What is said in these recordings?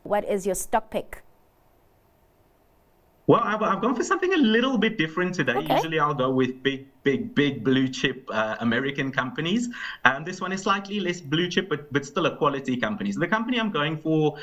what is your stock pick? Well, I've gone for something a little bit different today. Okay. Usually I'll go with big blue chip American companies. This one is slightly less blue chip, but still a quality company. So the company I'm going for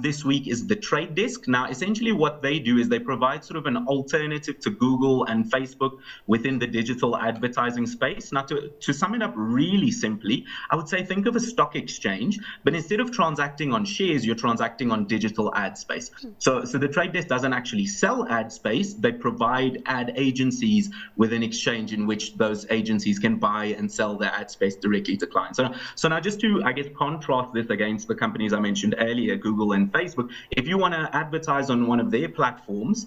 this week is The Trade Desk. Now, essentially what they do is they provide sort of an alternative to Google and Facebook within the digital advertising space. Now, to sum it up really simply, I would say think of a stock exchange, but instead of transacting on shares, you're transacting on digital ad space. So The Trade Desk doesn't actually sell ad space. They provide ad agencies with an exchange in which those agencies can buy and sell their ad space directly to clients. So now just to, I guess, contrast this against the companies I mentioned earlier, Google and Facebook, if you want to advertise on one of their platforms,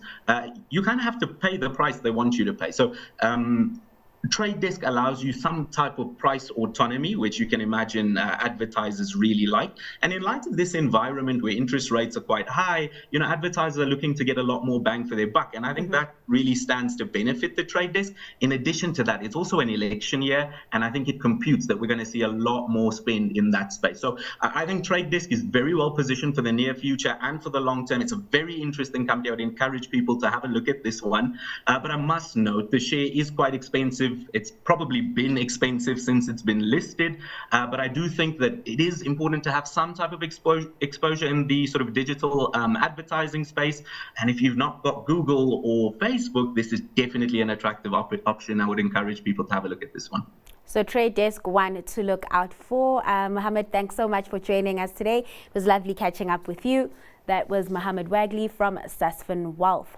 you kind of have to pay the price they want you to pay. So Trade Desk allows you some type of price autonomy, which you can imagine advertisers really like. And in light of this environment where interest rates are quite high, advertisers are looking to get a lot more bang for their buck. And I think that really stands to benefit the Trade Desk. In addition to that, it's also an election year, and I think it computes that we're going to see a lot more spend in that space. So I think Trade Desk is very well positioned for the near future and for the long term. It's a very interesting company. I would encourage people to have a look at this one. But I must note the share is quite expensive. It's probably been expensive since it's been listed, but I do think that it is important to have some type of exposure in the sort of digital advertising space. And if you've not got Google or Facebook, this is definitely an attractive option. I would encourage people to have a look at this one. So Trade Desk, one to look out for. Muhammed, thanks so much for joining us today. It was lovely catching up with you. That was Muhammed Wagley from Sasfin Wealth.